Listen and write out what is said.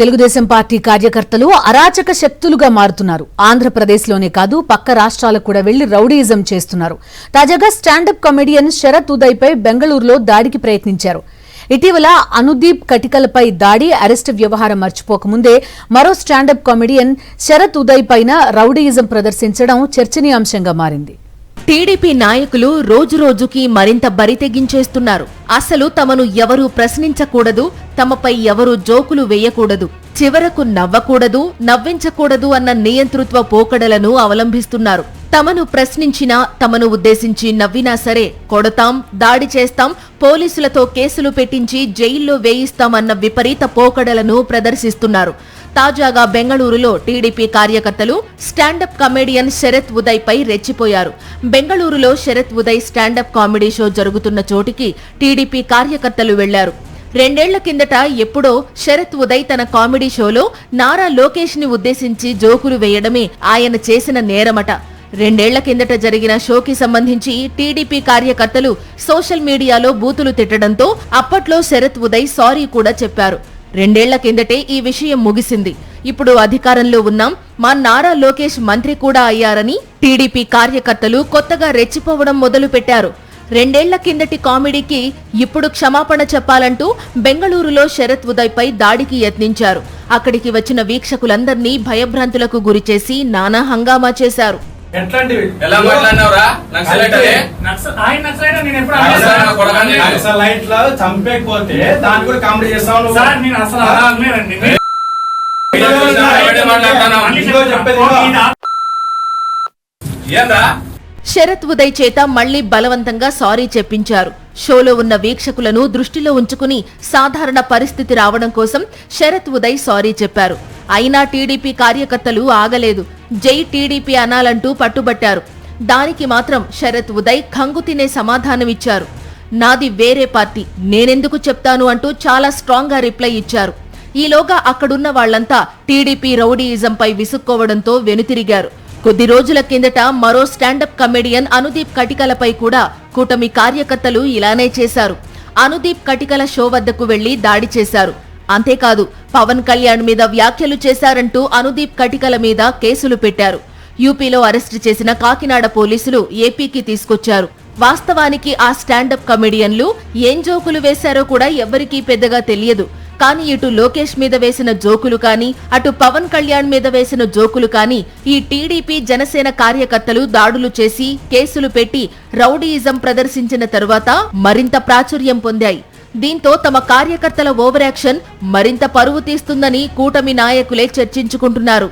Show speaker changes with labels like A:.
A: Telugu Desam party కార్యకర్తలు అరాచక శక్తులుగా మారుతున్నారు. ఆంధ్రప్రదేశ్లోనే కాదు పక్క రాష్ట్రాలకు కూడా వెళ్లి రౌడీయిజం చేస్తున్నారు. తాజాగా స్టాండప్ కమెడియన్ శరత్ ఉదయ్పై బెంగళూరులో దాడికి ప్రయత్నించారు. ఇటీవల అనుదీప్ కటికలపై దాడి అరెస్టు వ్యవహారం మర్చిపోకముందే మరో స్టాండప్ కామెడియన్ శరత్ ఉదయ్ పైన రౌడీయిజం ప్రదర్శించడం చర్చనీయాంశంగా మారింది.
B: టీడీపీ నాయకులు రోజురోజుకి మరింత బరితెగించేస్తున్నారు. అసలు తమను ఎవరూ ప్రశ్నించకూడదు, తమపై ఎవరూ జోకులు వేయకూడదు, చివరకు నవ్వకూడదు, నవ్వించకూడదు అన్న నియంతృత్వ పోకడలను అవలంబిస్తున్నారు. తమను ప్రశ్నించినా, తమను ఉద్దేశించి నవ్వినా సరే కొడతాం, దాడి చేస్తాం, పోలీసులతో కేసులు పెట్టించి జైల్లో వేయిస్తామన్న విపరీత పోకడలను ప్రదర్శిస్తున్నారు. తాజాగా బెంగళూరులో టీడీపీ కార్యకర్తలు స్టాండప్ కమెడియన్ శరత్ ఉదయ్ పై రెచ్చిపోయారు. బెంగళూరులో Sharath Uday stand up comedy show జరుగుతున్న చోటికి టీడీపీ కార్యకర్తలు వెళ్లారు. 2 ఏళ్ల కిందట ఎప్పుడో శరత్ ఉదయ్ తన కామెడీ షోలో నారా లోకేష్ ని ఉద్దేశించి జోకులు వేయడమే ఆయన చేసిన నేరమట. 2 ఏళ్ల కిందట జరిగిన షోకి సంబంధించి టీడీపీ కార్యకర్తలు సోషల్ మీడియాలో బూతులు తిట్టడంతో అప్పట్లో శరత్ ఉదయ్ సారీ కూడా చెప్పారు. 2 ఏళ్ల కిందటే ఈ విషయం ముగిసింది. ఇప్పుడు అధికారంలో ఉన్నాం, మా నారా లోకేష్ మంత్రి కూడా అయ్యారని టీడీపీ కార్యకర్తలు కొత్తగా రెచ్చిపోవడం మొదలు పెట్టారు. 2 ఏళ్ల కిందటి కామెడీకి ఇప్పుడు క్షమాపణ చెప్పాలంటూ బెంగళూరులో శరత్ ఉదయ్ పై దాడికి యత్నించారు. అక్కడికి వచ్చిన వీక్షకులందర్నీ భయభ్రాంతులకు గురిచేసి నానా హంగామా చేశారు. శరత్ ఉదయ్ చేత మళ్లీ బలవంతంగా సారీ చెప్పించారు. షోలో ఉన్న వీక్షకులను దృష్టిలో ఉంచుకుని సాధారణ పరిస్థితి రావడం కోసం శరత్ ఉదయ్ సారీ చెప్పారు. అయినా టీడీపీ కార్యకర్తలు ఆగలేదు. జై టీడీపీ అనాలంటూ పట్టుబట్టారు. దానికి మాత్రం శరత్ ఉదయ్ ఖంగు తినే సమాధానమిచ్చారు. నాది వేరే పార్టీ, నేనెందుకు చెప్తాను అంటూ చాలా స్ట్రాంగ్ గా రిప్లై ఇచ్చారు. ఈలోగా అక్కడున్న వాళ్లంతా టీడీపీ రౌడీయిజంపై విసుక్కోవడంతో వెనుతిరిగారు. కొద్ది రోజుల కిందట మరో స్టాండప్ కమెడియన్ అనుదీప్ కటికలపై కూడా కూటమి కార్యకర్తలు ఇలానే చేశారు. అనుదీప్ కటికల షో వద్దకు వెళ్లి దాడి చేశారు. అంతేకాదు పవన్ కళ్యాణ్ మీద వ్యాఖ్యలు చేశారంటూ అనుదీప్ కటికల మీద కేసులు పెట్టారు. యూపీలో అరెస్టు చేసిన కాకినాడ పోలీసులు ఏపీకి తీసుకొచ్చారు. వాస్తవానికి ఆ స్టాండప్ కమెడియన్లు ఏం జోకులు వేశారో కూడా ఎవ్వరికీ పెద్దగా తెలియదు. కానీ ఇటు లోకేష్ మీద వేసిన జోకులు కానీ, అటు పవన్ కళ్యాణ్ మీద వేసిన జోకులు కానీ ఈ టీడీపీ జనసేన కార్యకర్తలు దాడులు చేసి కేసులు పెట్టి రౌడీయిజం ప్రదర్శించిన తరువాత మరింత ప్రాచుర్యం పొందాయి. దీంతో తమ కార్యకర్తల ఓవర్ యాక్షన్ మరింత పరువు తీస్తుందని కూటమి నాయకులే చర్చించుకుంటున్నారు.